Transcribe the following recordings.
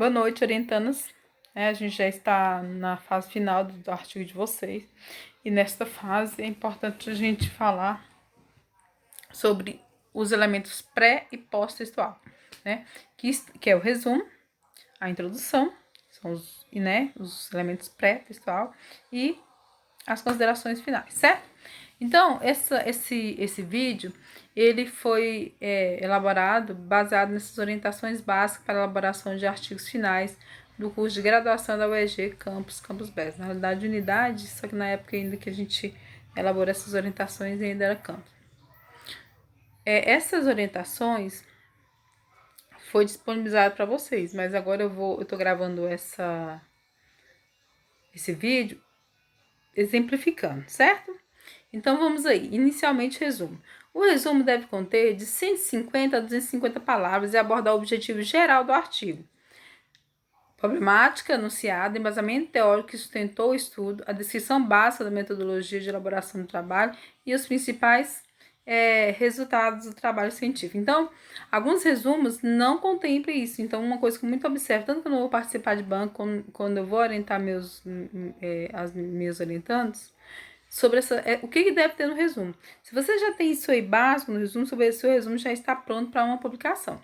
Boa noite, orientandas. A gente já está na fase final do artigo de vocês. E nesta fase é importante a gente falar sobre os elementos pré e pós-textual, né? Que é o resumo, a introdução, são os elementos pré-textual e as considerações finais, certo? Então, esse vídeo, ele foi elaborado baseado nessas orientações básicas para a elaboração de artigos finais do curso de graduação da UEG Campus BES. Na realidade, unidade, só que na época ainda que a gente elaborou essas orientações ainda era campus. Essas orientações foi disponibilizado para vocês, mas agora eu tô gravando esse vídeo exemplificando, certo? Então vamos aí, inicialmente resumo. O resumo deve conter de 150 a 250 palavras e abordar o objetivo geral do artigo. Problemática, enunciado, embasamento teórico que sustentou o estudo, a descrição básica da metodologia de elaboração do trabalho e os principais resultados do trabalho científico. Então, alguns resumos não contemplam isso. Então, uma coisa que eu muito observo, tanto quando eu vou participar de banco, quando eu vou orientar meus orientandos, sobre o que deve ter no resumo. Se você já tem isso aí básico no resumo, o seu resumo já está pronto para uma publicação,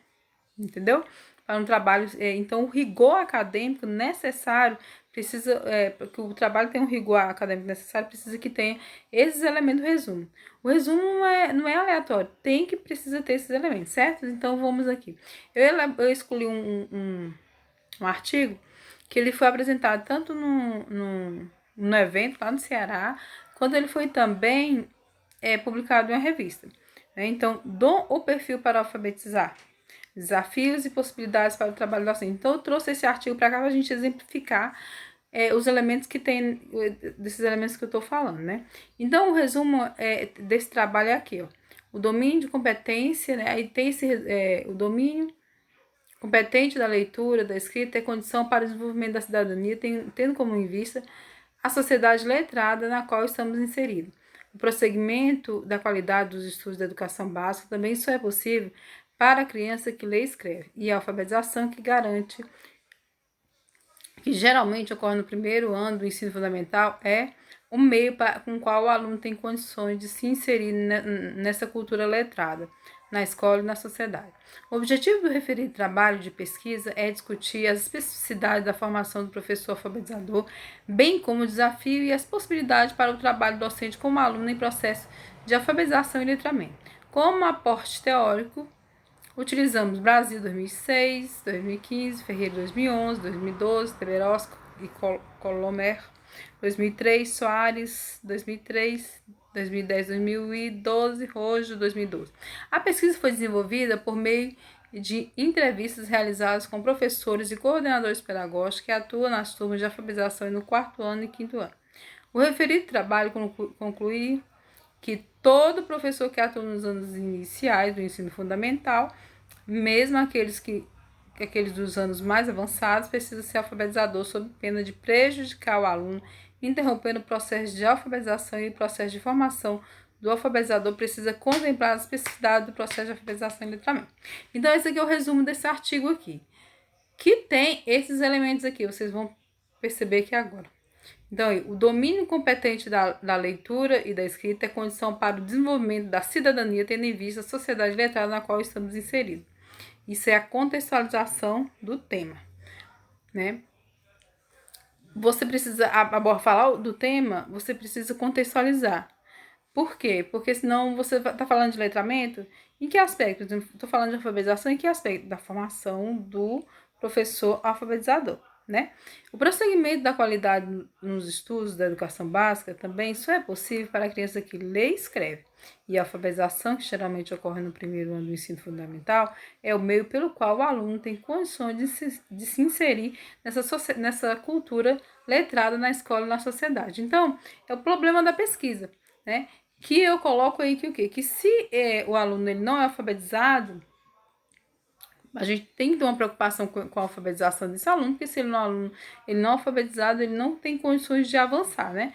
entendeu? Para um trabalho, então o rigor acadêmico necessário precisa, porque o trabalho tem um rigor acadêmico necessário, precisa que tenha esses elementos do resumo. O resumo não é aleatório, precisa ter esses elementos, certo? Então vamos aqui. Eu escolhi um artigo que ele foi apresentado tanto no evento lá no Ceará, quando ele foi também publicado em uma revista. Então, o perfil para alfabetizar. Desafios e possibilidades para o trabalho docente. Então, eu trouxe esse artigo para cá para a gente exemplificar os elementos que tem, desses elementos que eu estou falando, né? Então, o resumo desse trabalho é aqui, ó. O domínio de competência, né? Aí tem o domínio competente da leitura, da escrita, é condição para o desenvolvimento da cidadania, tendo como em vista a sociedade letrada na qual estamos inseridos. O prosseguimento da qualidade dos estudos da educação básica também só é possível para a criança que lê e escreve, e a alfabetização que garante, que geralmente ocorre no primeiro ano do ensino fundamental, é o meio com o qual o aluno tem condições de se inserir nessa cultura letrada, na escola e na sociedade. O objetivo do referido trabalho de pesquisa é discutir as especificidades da formação do professor alfabetizador, bem como o desafio e as possibilidades para o trabalho docente como aluno em processo de alfabetização e letramento. Como aporte teórico, utilizamos Brasil 2006, 2015, Ferreira 2011, 2012, Teberosco e Colomer 2003, Soares 2003, 2010, 2012, Rojo 2012. A pesquisa foi desenvolvida por meio de entrevistas realizadas com professores e coordenadores pedagógicos que atuam nas turmas de alfabetização no 4º ano e 5º ano. O referido trabalho conclui que todo professor que atua nos anos iniciais do ensino fundamental, mesmo aqueles dos anos mais avançados, precisa ser alfabetizador sob pena de prejudicar o aluno, interrompendo o processo de alfabetização, e o processo de formação do alfabetizador precisa contemplar as especificidades do processo de alfabetização e letramento. Então, esse aqui é o resumo desse artigo aqui, que tem esses elementos aqui, vocês vão perceber aqui agora. Então, o domínio competente da leitura e da escrita é condição para o desenvolvimento da cidadania, tendo em vista a sociedade letrada na qual estamos inseridos. Isso é a contextualização do tema, né? Você precisa, falar do tema, você precisa contextualizar. Por quê? Porque senão você está falando de letramento, em que aspecto? Estou falando de alfabetização, em que aspecto? Da formação do professor alfabetizador, né? O prosseguimento da qualidade nos estudos da educação básica também só é possível para a criança que lê e escreve. E a alfabetização, que geralmente ocorre no primeiro ano do ensino fundamental, é o meio pelo qual o aluno tem condições de se inserir nessa cultura letrada na escola e na sociedade. Então, é o problema da pesquisa, né? Que eu coloco aí que o quê? Que se o aluno ele não é alfabetizado, a gente tem que ter uma preocupação com a alfabetização desse aluno, porque se ele não é alfabetizado, ele não tem condições de avançar, né?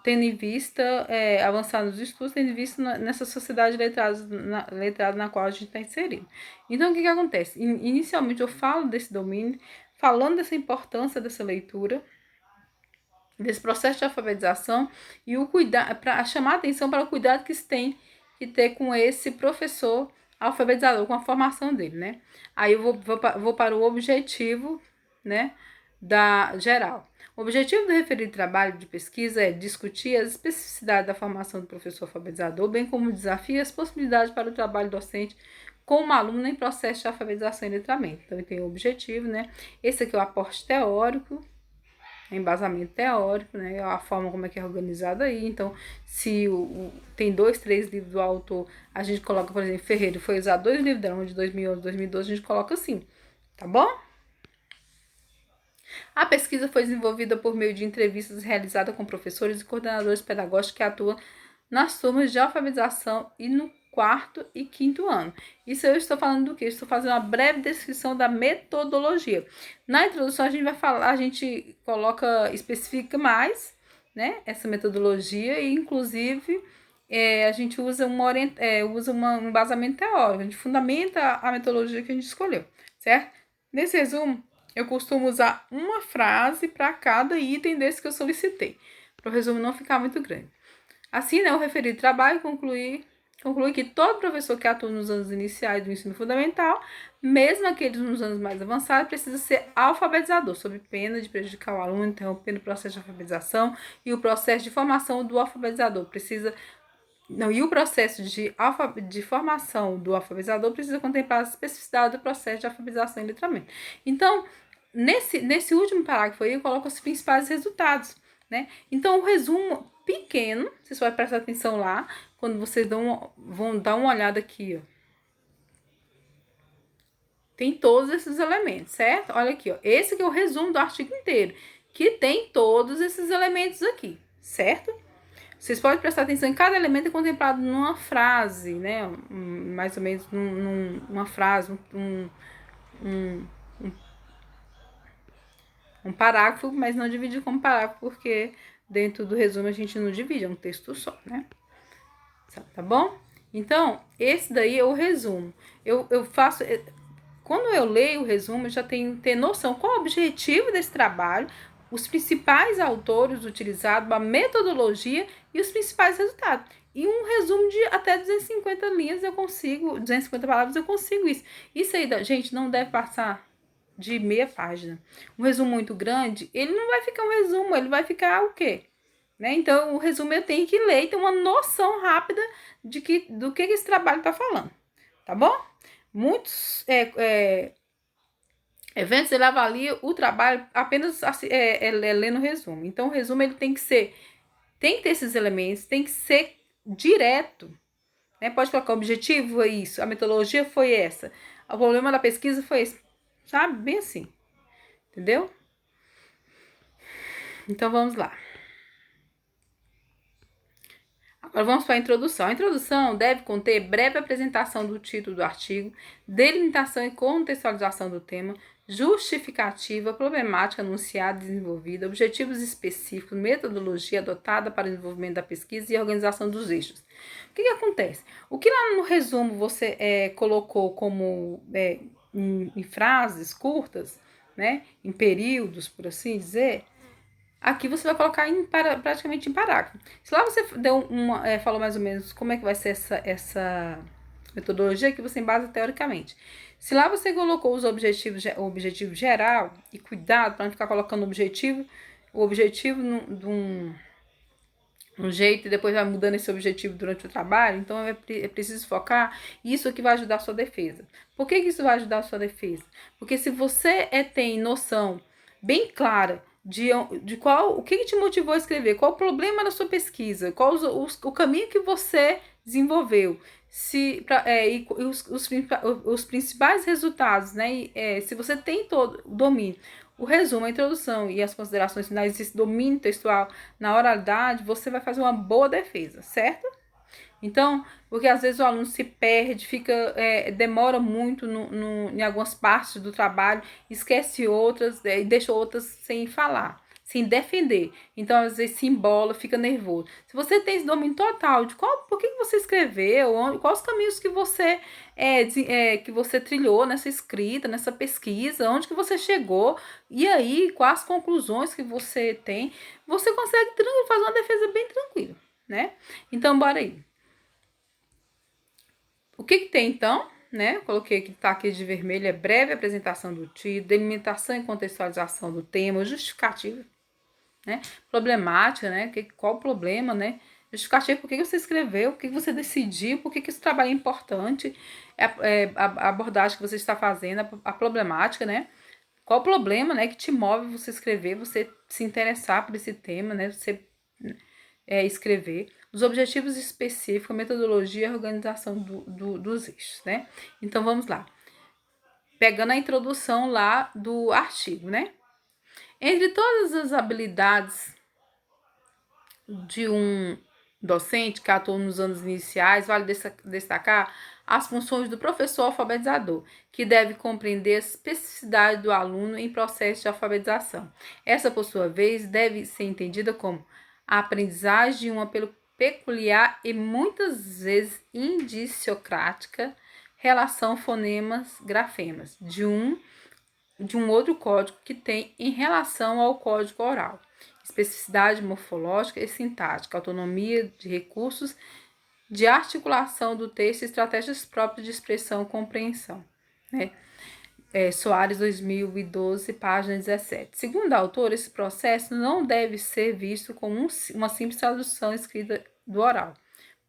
tendo em vista avançar nos estudos, tendo em vista nessa sociedade letrada na qual a gente está inserido. Então, o que acontece? Inicialmente, eu falo desse domínio, falando dessa importância dessa leitura, desse processo de alfabetização e o cuidado, para chamar a atenção para o cuidado que se tem que ter com esse professor alfabetizador, com a formação dele, né? Aí eu vou para o objetivo, né, da geral. O objetivo do referido trabalho de pesquisa é discutir as especificidades da formação do professor alfabetizador, bem como o desafio e as possibilidades para o trabalho docente com o aluno em processo de alfabetização e letramento. Então, tem o objetivo, né? Esse aqui é o aporte teórico, embasamento teórico, né? A forma como é que é organizado aí. Então, se tem 2, 3 livros do autor, a gente coloca, por exemplo, Ferreira foi usar 2 livros dela, de 2011 e 2012, a gente coloca assim, tá bom? A pesquisa foi desenvolvida por meio de entrevistas realizadas com professores e coordenadores pedagógicos que atuam nas turmas de alfabetização e no 4º e 5º ano. Isso eu estou falando do quê? Estou fazendo uma breve descrição da metodologia. Na introdução a gente vai falar, a gente especifica mais, né, essa metodologia e inclusive a gente usa um embasamento teórico, a gente fundamenta a metodologia que a gente escolheu, certo? Nesse resumo, eu costumo usar uma frase para cada item desse que eu solicitei, para o resumo não ficar muito grande. Assim, né, o referido trabalho conclui que todo professor que atua nos anos iniciais do ensino fundamental, mesmo aqueles nos anos mais avançados, precisa ser alfabetizador, sob pena de prejudicar o aluno, interrompendo o processo de alfabetização e o processo de formação do alfabetizador. E o processo de formação do alfabetizador precisa contemplar as especificidades do processo de alfabetização e letramento. Então, nesse último parágrafo aí, eu coloco os principais resultados, né? Então, o resumo pequeno, vocês podem prestar atenção lá, quando vocês vão dar uma olhada aqui, ó. Tem todos esses elementos, certo? Olha aqui, ó. Esse aqui é o resumo do artigo inteiro, que tem todos esses elementos aqui, certo? Vocês podem prestar atenção em cada elemento é contemplado numa frase, né? Mais ou menos numa frase, um parágrafo, mas não dividir como parágrafo, porque dentro do resumo a gente não divide, é um texto só, né? Tá bom? Então, esse daí é o resumo. Eu faço... Quando eu leio o resumo, eu já tenho que ter noção qual é o objetivo desse trabalho, os principais autores utilizados, a metodologia e os principais resultados. E um resumo de até 250 linhas eu consigo, 250 palavras eu consigo isso. Isso aí, gente, não deve passar de meia página. Um resumo muito grande, ele não vai ficar um resumo, ele vai ficar o quê? Né? Então, o resumo eu tenho que ler e ter uma noção rápida do que esse trabalho está falando. Tá bom? Muitos eventos ele avalia o trabalho apenas lendo o resumo. Então, o resumo ele tem que ter esses elementos, tem que ser direto. Né? Pode colocar o objetivo, é isso, a metodologia foi essa, o problema da pesquisa foi esse, sabe? Bem assim, entendeu? Então, vamos lá. Agora vamos para a introdução. A introdução deve conter breve apresentação do título do artigo, delimitação e contextualização do tema, justificativa, problemática anunciada e desenvolvida, objetivos específicos, metodologia adotada para o desenvolvimento da pesquisa e organização dos eixos. O que acontece? O que lá no resumo você colocou como em frases curtas, né, em períodos, por assim dizer, aqui você vai colocar praticamente em parágrafo. Se lá você falou mais ou menos como é que vai ser essa metodologia, que você embasa teoricamente. Se lá você colocou o objetivo geral, e cuidado para não ficar colocando o objetivo num jeito e depois vai mudando esse objetivo durante o trabalho, então é preciso focar. Isso aqui vai ajudar a sua defesa. Por que isso vai ajudar a sua defesa? Porque se você tem noção bem clara de qual, o que te motivou a escrever, qual o problema da sua pesquisa, qual o caminho que você desenvolveu, e os principais resultados, né? Se você tem todo o domínio, o resumo, a introdução e as considerações finais, esse domínio textual na oralidade, você vai fazer uma boa defesa, certo? Então, porque às vezes o aluno se perde, demora muito em algumas partes do trabalho, esquece outras e deixa outras sem falar, sem defender. Então, às vezes, se embola, fica nervoso. Se você tem esse domínio total de por que você escreveu, quais os caminhos que você trilhou nessa escrita, nessa pesquisa, onde que você chegou, e aí, quais as conclusões que você tem, você consegue fazer uma defesa bem tranquila, né? Então, bora aí. O que tem, então? Né? Eu coloquei aqui, tá aqui de vermelho, é breve apresentação do título, delimitação e contextualização do tema, justificativa, né? Problemática, né? Qual o problema, né? Justificativa, por que você escreveu, por que você decidiu, por que esse trabalho é importante, a abordagem que você está fazendo, a problemática, né? Qual o problema, né, que te move você escrever, você se interessar por esse tema, né? Você escrever, os objetivos específicos, a metodologia e a organização dos eixos, né? Então, vamos lá. Pegando a introdução lá do artigo, né? Entre todas as habilidades de um docente que atua nos anos iniciais, vale destacar as funções do professor alfabetizador, que deve compreender a especificidade do aluno em processo de alfabetização. Essa, por sua vez, deve ser entendida como a aprendizagem de uma peculiar e muitas vezes indiciocrática relação fonemas-grafemas de um outro código que tem em relação ao código oral. Especificidade morfológica e sintática, autonomia de recursos de articulação do texto e estratégias próprias de expressão e compreensão, né? Soares, 2012, página 17. Segundo a autora, esse processo não deve ser visto como uma simples tradução escrita do oral.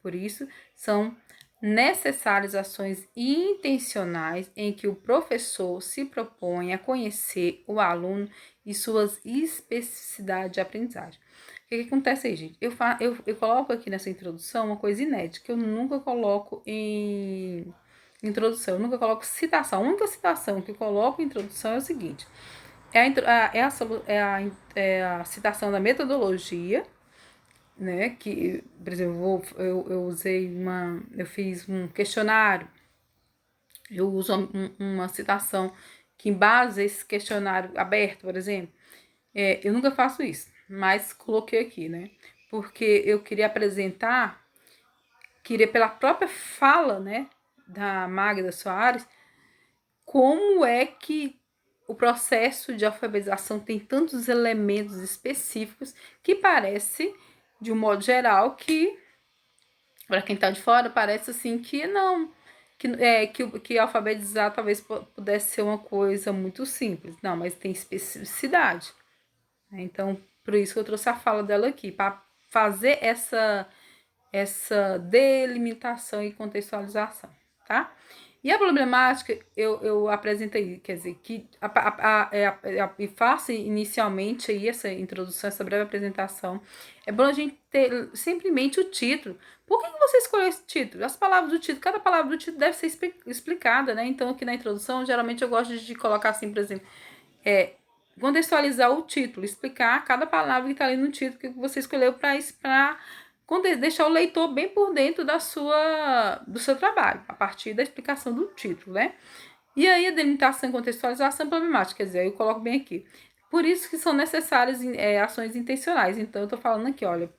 Por isso, são necessárias ações intencionais em que o professor se propõe a conhecer o aluno e suas especificidades de aprendizagem. O que acontece aí, gente? Eu coloco aqui nessa introdução uma coisa inédita, que eu nunca coloco em introdução, eu nunca coloco citação. A única citação que eu coloco em introdução é o seguinte: é a citação da metodologia, né? Que, por exemplo, eu fiz um questionário, eu uso uma citação que embasa esse questionário aberto, por exemplo. Eu nunca faço isso, mas coloquei aqui, né? Porque eu queria pela própria fala, né, da Magda Soares, como é que o processo de alfabetização tem tantos elementos específicos que parece, de um modo geral, que para quem está de fora parece assim que não, que alfabetizar talvez pudesse ser uma coisa muito simples. Não, mas tem especificidade. Então, por isso que eu trouxe a fala dela aqui, para fazer essa delimitação e contextualização, tá? E a problemática eu apresentei, quer dizer, que e faço inicialmente aí essa introdução, essa breve apresentação. É bom a gente ter simplesmente o título. Por que você escolheu esse título? As palavras do título, cada palavra do título deve ser explicada, né? Então, aqui na introdução, geralmente eu gosto de colocar assim, por exemplo, contextualizar o título, explicar cada palavra que está ali no título que você escolheu para deixar o leitor bem por dentro do seu trabalho, a partir da explicação do título, né? E aí a delimitação e contextualização problemática, quer dizer, eu coloco bem aqui. Por isso que são necessárias ações intencionais. Então, eu estou falando aqui, olha,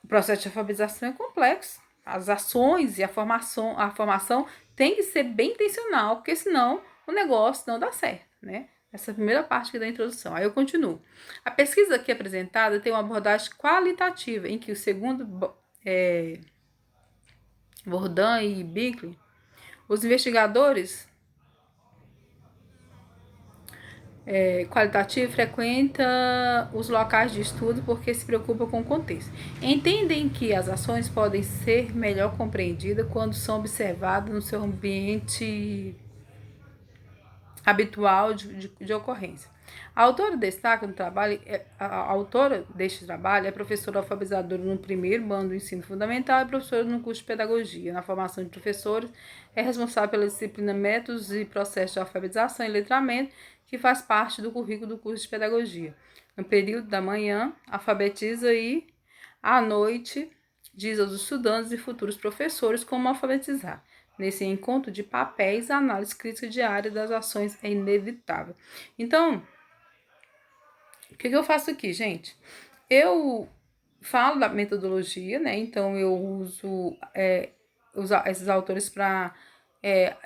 o processo de alfabetização é complexo. As ações e a formação tem que ser bem intencional, porque senão o negócio não dá certo, né? Essa é a primeira parte aqui da introdução. Aí eu continuo. A pesquisa aqui apresentada tem uma abordagem qualitativa, em que o segundo Bourdain e Bickley, os investigadores qualitativo frequenta os locais de estudo porque se preocupa com o contexto. Entendem que as ações podem ser melhor compreendidas quando são observadas no seu ambiente habitual de ocorrência. A autora destaca no trabalho, a autora deste trabalho é professora alfabetizadora no primeiro ano do ensino fundamental e professora no curso de pedagogia. Na formação de professores, é responsável pela disciplina Métodos e Processos de Alfabetização e Letramento, que faz parte do currículo do curso de pedagogia. No período da manhã, alfabetiza e, à noite, diz aos estudantes e futuros professores como alfabetizar. Nesse encontro de papéis, a análise crítica diária das ações é inevitável. Então, O que eu faço aqui, gente? Eu falo da metodologia, né? Então eu uso esses autores para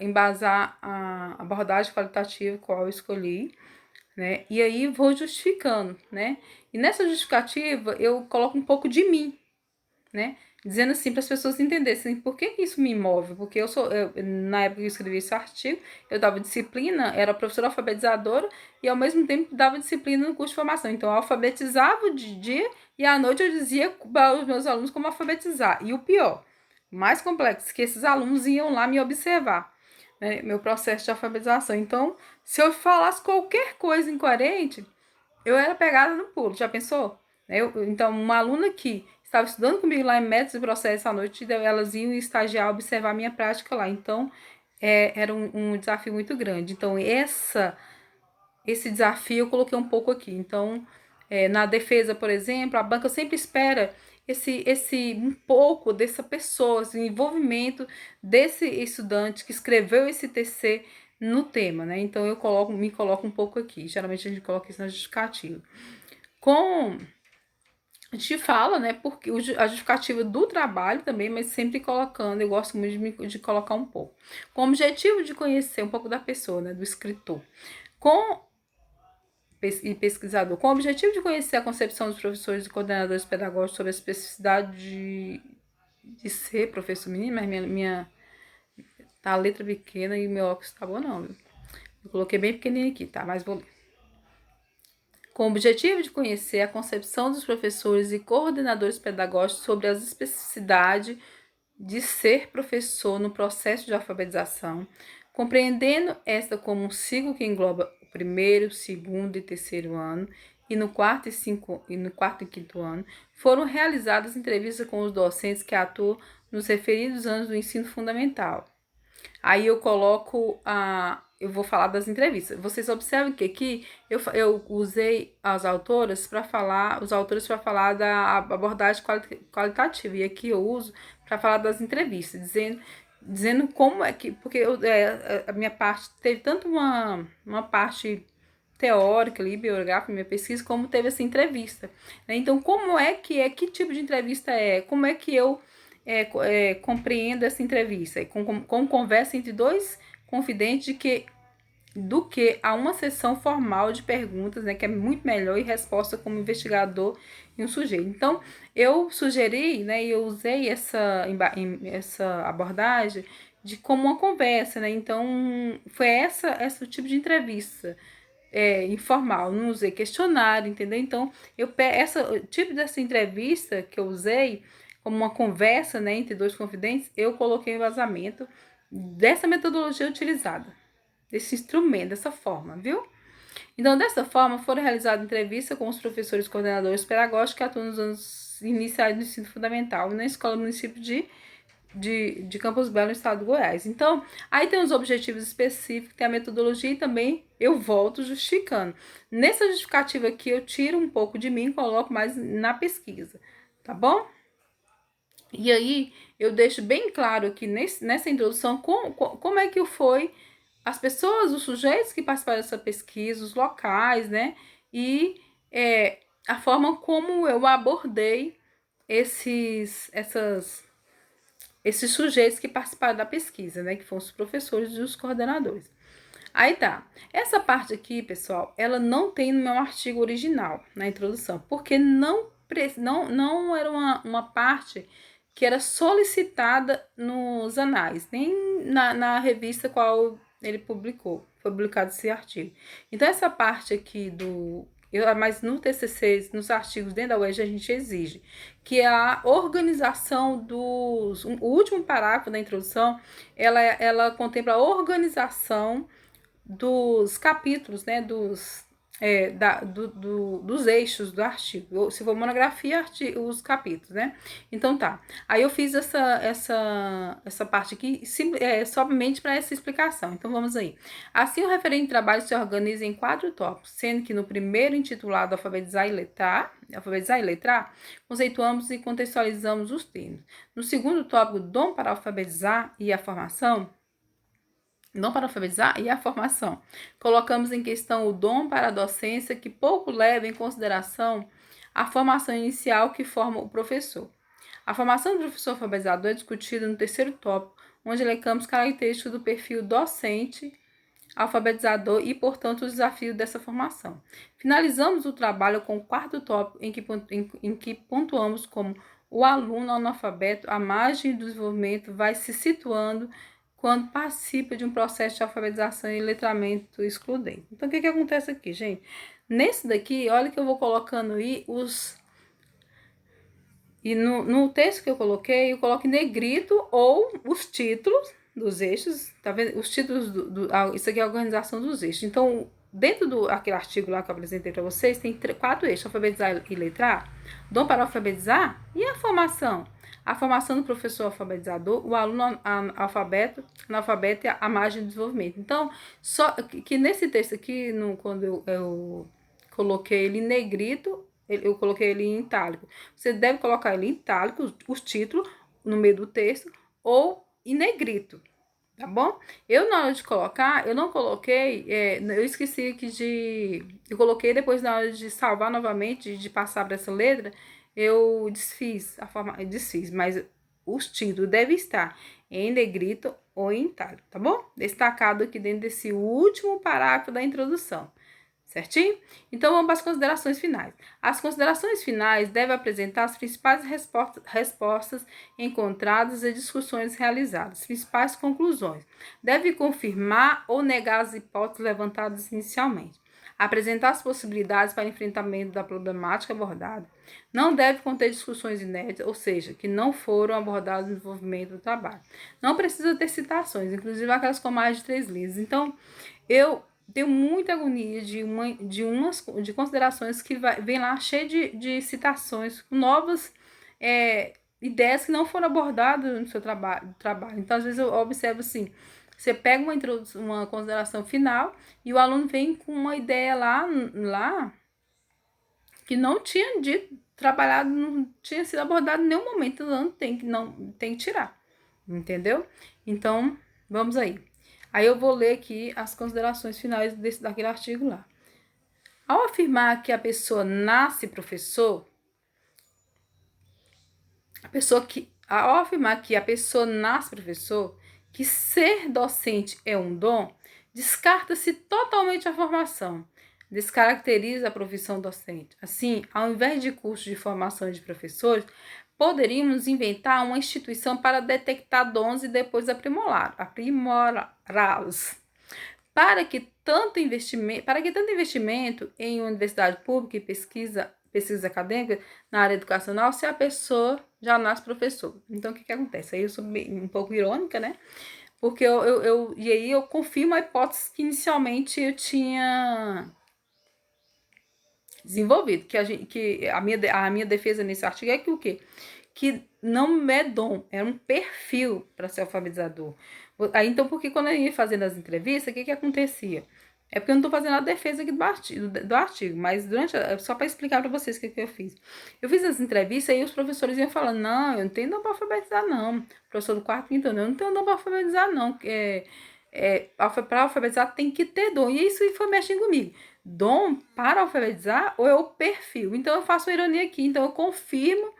embasar a abordagem qualitativa qual eu escolhi, né? E aí vou justificando, né? E nessa justificativa eu coloco um pouco de mim, né? Dizendo assim para as pessoas entenderem assim, por que isso me move? Porque na época que eu escrevi esse artigo, eu dava disciplina, era professora alfabetizadora e ao mesmo tempo dava disciplina no curso de formação. Então eu alfabetizava de dia e à noite eu dizia para os meus alunos como alfabetizar. E o pior, mais complexo, que esses alunos iam lá me observar, né, meu processo de alfabetização. Então, se eu falasse qualquer coisa incoerente, eu era pegada no pulo, já pensou? Então, uma aluna que estava estudando comigo lá em métodos e processos à noite, elas iam estagiar, observar a minha prática lá. Então, era um desafio muito grande. Então, esse desafio eu coloquei um pouco aqui. Então, na defesa, por exemplo, a banca sempre espera esse um pouco dessa pessoa, esse envolvimento desse estudante que escreveu esse TC no tema, né? Então eu me coloco um pouco aqui. Geralmente a gente coloca isso na justificativa. A gente fala, né, porque a justificativa do trabalho também, mas sempre colocando, eu gosto muito de colocar um pouco. Com o objetivo de conhecer um pouco da pessoa, né, do escritor. E pesquisador, com o objetivo de conhecer a concepção dos professores e coordenadores pedagógicos sobre a especificidade de ser professor menino, mas tá a letra pequena e o meu óculos tá bom não, viu? Eu coloquei bem pequenininho aqui, tá? Mas vou ler. Com o objetivo de conhecer a concepção dos professores e coordenadores pedagógicos sobre as especificidades de ser professor no processo de alfabetização, compreendendo esta como um ciclo que engloba o primeiro, segundo e terceiro ano, e no quarto e quinto ano, foram realizadas entrevistas com os docentes que atuam nos referidos anos do ensino fundamental. Aí eu coloco eu vou falar das entrevistas. Vocês observam que aqui eu usei os autores para falar da abordagem qualitativa. E aqui eu uso para falar das entrevistas, dizendo como é que. Porque a minha parte teve tanto uma parte teórica ali, biográfica, minha pesquisa, como teve essa entrevista. Né? Então, que tipo de entrevista é? Como é que eu compreendo essa entrevista? Com conversa entre dois confidentes do que a uma sessão formal de perguntas, né, que é muito melhor, e resposta como investigador e um sujeito. Então, eu sugeri, né, e eu usei essa abordagem de como uma conversa, né? Então, foi esse tipo de entrevista informal, não usei questionário, entendeu? Então, o tipo dessa entrevista que eu usei como uma conversa, né, entre dois confidentes, eu coloquei o embasamento dessa metodologia utilizada, desse instrumento, dessa forma, viu? Então, dessa forma, foram realizadas entrevistas com os professores coordenadores pedagógicos que atuam nos anos iniciais do ensino fundamental na Escola Município de Campos Belo, no estado do Goiás. Então, aí tem os objetivos específicos, tem a metodologia e também eu volto justificando. Nessa justificativa aqui, eu tiro um pouco de mim e coloco mais na pesquisa, tá bom? E aí, eu deixo bem claro aqui nessa introdução como é que foi as pessoas, os sujeitos que participaram dessa pesquisa, os locais, né? E a forma como eu abordei esses sujeitos que participaram da pesquisa, né? Que foram os professores e os coordenadores. Aí tá. Essa parte aqui, pessoal, ela não tem no meu artigo original, na introdução, porque não era uma parte que era solicitada nos anais, nem na revista qual ele publicou, foi publicado esse artigo. Então, essa parte aqui mas no TCC, nos artigos dentro da UERJ, a gente exige que a organização o último parágrafo da introdução, ela contempla a organização dos capítulos, né, dos eixos do artigo. Se for monografia, os capítulos, né? Então tá. Aí eu fiz essa parte aqui somente para essa explicação. Então vamos aí. Assim, o referente de trabalho se organiza em 4 tópicos, sendo que no primeiro, intitulado Alfabetizar e Letrar, conceituamos e contextualizamos os termos. No segundo tópico, Dom para alfabetizar e a formação, Dom para alfabetizar e a formação. Colocamos em questão o dom para a docência, que pouco leva em consideração a formação inicial que forma o professor. A formação do professor alfabetizador é discutida no terceiro tópico, onde elencamos características do perfil docente alfabetizador e, portanto, o desafio dessa formação. Finalizamos o trabalho com o quarto tópico, em que pontuamos como o aluno analfabeto, à margem do desenvolvimento, vai se situando quando participa de um processo de alfabetização e letramento excludente. Então, o que acontece aqui, gente? Nesse daqui, olha que eu vou colocando aí os... E no texto que eu coloco em negrito ou os títulos dos eixos, tá vendo? Os títulos, isso aqui é a organização dos eixos. Então, dentro do aquele artigo lá que eu apresentei para vocês, tem 4 eixos: alfabetizar e letrar, dom para alfabetizar e a formação. A formação do professor alfabetizador, o aluno analfabeto e a margem de desenvolvimento. Então, só que nesse texto aqui, quando eu coloquei ele em negrito, eu coloquei ele em itálico. Você deve colocar ele em itálico, os títulos, no meio do texto, ou em negrito, tá bom? Eu, na hora de colocar, eu não coloquei, eu esqueci aqui eu coloquei depois, na hora de salvar novamente, de passar para essa letra, eu desfiz, mas os títulos devem estar em negrito ou em itálico, tá bom? Destacado aqui dentro desse último parágrafo da introdução. Certinho? Então, vamos para as considerações finais. As considerações finais devem apresentar as principais respostas encontradas e discussões realizadas, principais conclusões. Deve confirmar ou negar as hipóteses levantadas inicialmente. Apresentar as possibilidades para enfrentamento da problemática abordada. Não deve conter discussões inéditas, ou seja, que não foram abordadas no desenvolvimento do trabalho. Não precisa ter citações, inclusive aquelas com mais de 3 linhas. Então, eu tenho muita agonia de considerações que vem lá cheio de citações, novas ideias que não foram abordadas no seu trabalho. Então, às vezes, eu observo assim, você pega uma consideração final e o aluno vem com uma ideia lá que não tinha trabalhado, não tinha sido abordado em nenhum momento, não tem que tirar, entendeu? Então, vamos aí. Aí eu vou ler aqui as considerações finais daquele artigo lá. Ao afirmar que a pessoa nasce professor, ao afirmar que a pessoa nasce professor, que ser docente é um dom, descarta-se totalmente a formação, descaracteriza a profissão docente. Assim, ao invés de curso de formação de professores, poderíamos inventar uma instituição para detectar dons e depois aprimorá-los. Para que tanto investimento em uma universidade pública e pesquisa acadêmica na área educacional se a pessoa já nasce professor. Então, o que acontece? Aí eu sou um pouco irônica, né? Porque e aí eu confirmo a hipótese que inicialmente eu tinha desenvolvido, que a minha defesa nesse artigo é que o quê? Que não é dom, é um perfil para ser alfabetizador. Aí, então, porque quando eu ia fazendo as entrevistas, o que acontecia? É porque eu não estou fazendo a defesa aqui do artigo, mas só para explicar para vocês o que eu fiz. Eu fiz as entrevistas e os professores iam falando, não, eu não tenho dom para alfabetizar, não. O professor do quarto, quinto ano, eu não tenho dom para alfabetizar, não. Para alfabetizar tem que ter dom. E isso foi mexendo comigo. Dom para alfabetizar ou é o perfil? Então, eu faço uma ironia aqui. Então, eu confirmo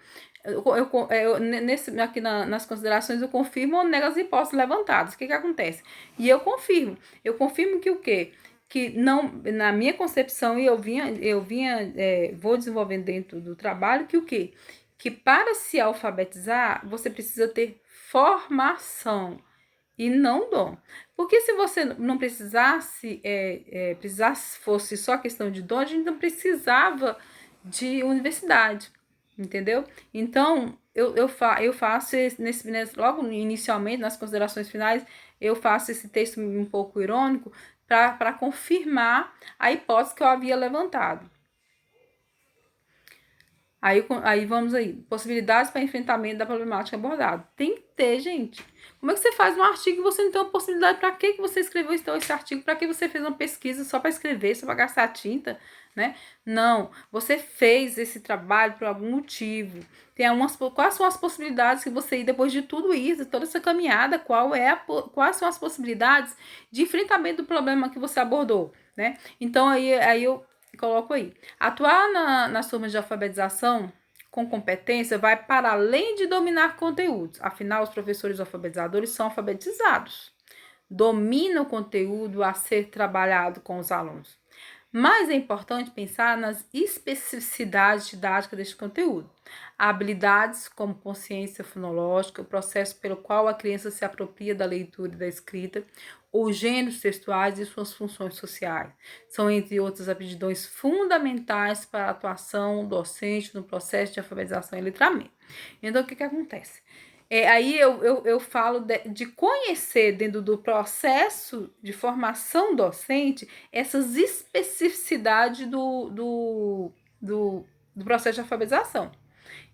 aqui nas considerações eu confirmo ou nego as hipóteses levantadas. O que acontece? E eu confirmo que o quê? Que não, na minha concepção, e vou desenvolvendo dentro do trabalho, que o quê? Que para se alfabetizar, você precisa ter formação e não dom. Porque se você não precisasse, fosse só questão de dom, a gente não precisava de universidade. Entendeu? Então, eu faço logo inicialmente, nas considerações finais, eu faço esse texto um pouco irônico para confirmar a hipótese que eu havia levantado. Aí vamos aí. Possibilidades para enfrentamento da problemática abordada. Tem que ter, gente. Como é que você faz um artigo e você não tem uma possibilidade? Para que você escreveu então esse artigo? Para que você fez uma pesquisa só para escrever, só para gastar tinta, né? Não. Você fez esse trabalho por algum motivo. Quais são as possibilidades que você, depois de tudo isso, toda essa caminhada, quais são as possibilidades de enfrentamento do problema que você abordou, né? Então aí eu coloco aí. Atuar nas turmas de alfabetização com competência vai para além de dominar conteúdos. Afinal, os professores alfabetizadores são alfabetizados. Dominam o conteúdo a ser trabalhado com os alunos. Mas é importante pensar nas especificidades didáticas deste conteúdo. Habilidades como consciência fonológica, o processo pelo qual a criança se apropria da leitura e da escrita, os gêneros textuais e suas funções sociais. São, entre outras, aptidões fundamentais para a atuação docente no processo de alfabetização e letramento. Então, o que acontece? Aí eu falo de conhecer dentro do processo de formação docente essas especificidades do processo de alfabetização,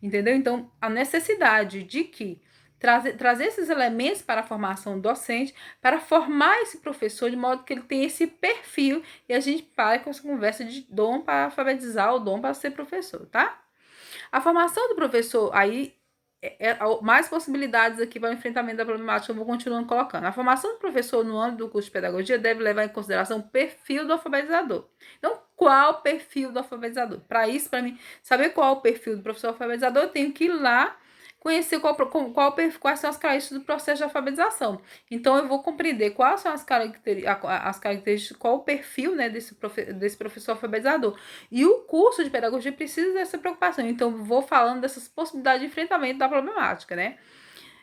entendeu? Então, a necessidade de que trazer esses elementos para a formação docente, para formar esse professor de modo que ele tenha esse perfil e a gente pare com essa conversa de dom para alfabetizar ou dom para ser professor, tá? A formação do professor, aí, mais possibilidades aqui para o enfrentamento da problemática, eu vou continuando colocando. A formação do professor no âmbito do curso de pedagogia deve levar em consideração o perfil do alfabetizador. Então, qual o perfil do alfabetizador? Para isso, para mim, saber qual o perfil do professor alfabetizador, eu tenho que ir lá conhecer quais são as características do processo de alfabetização. Então, eu vou compreender quais são as características, qual o perfil, né, desse professor alfabetizador. E o curso de pedagogia precisa dessa preocupação. Então, eu vou falando dessas possibilidades de enfrentamento da problemática, né?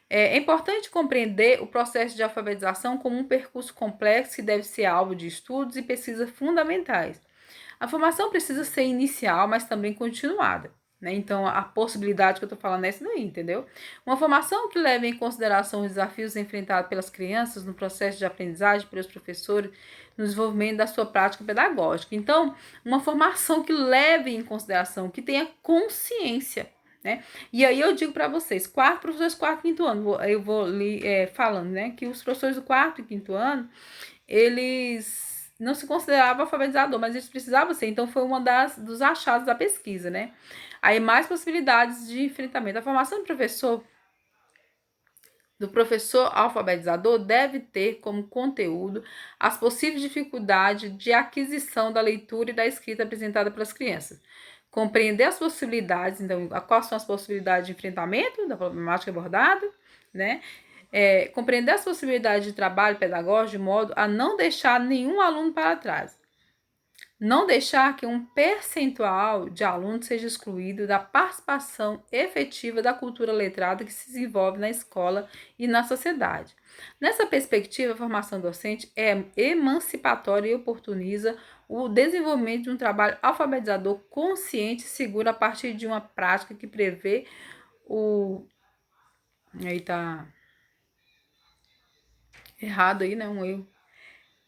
É importante compreender o processo de alfabetização como um percurso complexo que deve ser alvo de estudos e pesquisas fundamentais. A formação precisa ser inicial, mas também continuada, né? Então, a possibilidade que eu estou falando é essa daí, entendeu? Uma formação que leve em consideração os desafios enfrentados pelas crianças no processo de aprendizagem, pelos professores, no desenvolvimento da sua prática pedagógica. Então, uma formação que leve em consideração, que tenha consciência, né? E aí eu digo para vocês, professores quarto e quinto ano, eu vou falando, né, que os professores do quarto e quinto ano, eles não se consideravam alfabetizador, mas eles precisavam ser, então foi uma dos achados da pesquisa, né? Aí mais possibilidades de enfrentamento. A formação do professor alfabetizador deve ter como conteúdo as possíveis dificuldades de aquisição da leitura e da escrita apresentada pelas crianças. Compreender as possibilidades, então, quais são as possibilidades de enfrentamento da problemática abordada, né? Compreender as possibilidades de trabalho pedagógico de modo a não deixar nenhum aluno para trás. Não deixar que um percentual de alunos seja excluído da participação efetiva da cultura letrada que se desenvolve na escola e na sociedade. Nessa perspectiva, a formação docente é emancipatória e oportuniza o desenvolvimento de um trabalho alfabetizador consciente e seguro a partir de uma prática que prevê o... Aí tá errado aí, né? Um erro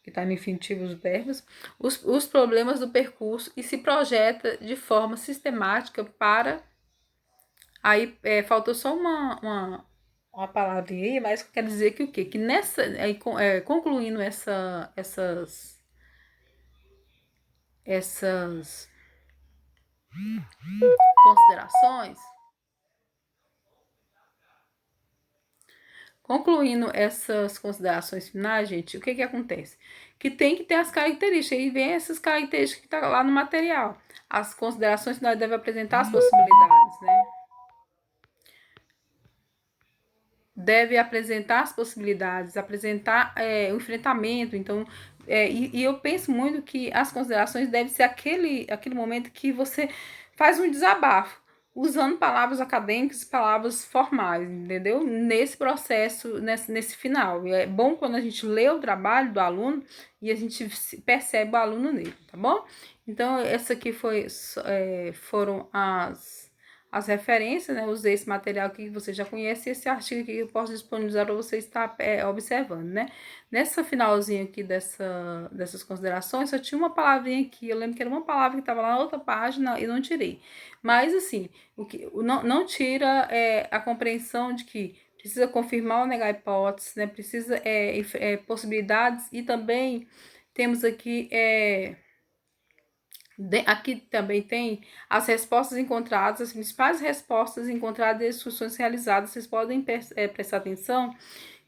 que está no infinitivo dos verbos, os problemas do percurso e se projeta de forma sistemática para... Aí faltou só uma palavrinha aí, mas quer dizer que o quê? Que nessa... concluindo essas considerações, concluindo essas considerações finais, gente, o que acontece? Que tem que ter as características, e vem essas características que estão lá no material. As considerações finais devem apresentar as possibilidades, né? Deve apresentar as possibilidades, apresentar o enfrentamento. Então, e eu penso muito que as considerações devem ser aquele momento que você faz um desabafo, usando palavras acadêmicas e palavras formais, entendeu? Nesse processo, nesse final. E é bom quando a gente lê o trabalho do aluno e a gente percebe o aluno nele, tá bom? Então, essa aqui foram as referências, né? Usei esse material aqui que você já conhece e esse artigo aqui que eu posso disponibilizar para você estar observando, né? Nessa finalzinho aqui dessas considerações, só tinha uma palavrinha aqui, eu lembro que era uma palavra que estava lá na outra página e não tirei. Mas, assim, não tira a compreensão de que precisa confirmar ou negar hipóteses, né? Precisa possibilidades e também temos aqui aqui também tem as respostas encontradas, as principais respostas encontradas e discussões realizadas. Vocês podem prestar atenção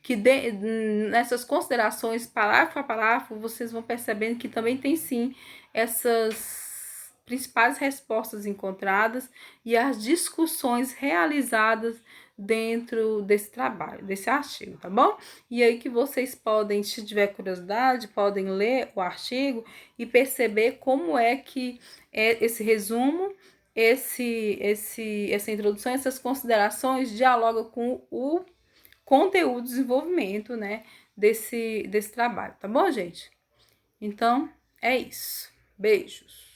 que nessas considerações, parágrafo a parágrafo, vocês vão percebendo que também tem sim essas principais respostas encontradas e as discussões realizadas dentro desse trabalho, desse artigo, tá bom? E aí que vocês podem, se tiver curiosidade, podem ler o artigo e perceber como é que esse resumo, essa introdução, essas considerações dialogam com o conteúdo, desenvolvimento, né, desse trabalho, tá bom, gente? Então, é isso. Beijos.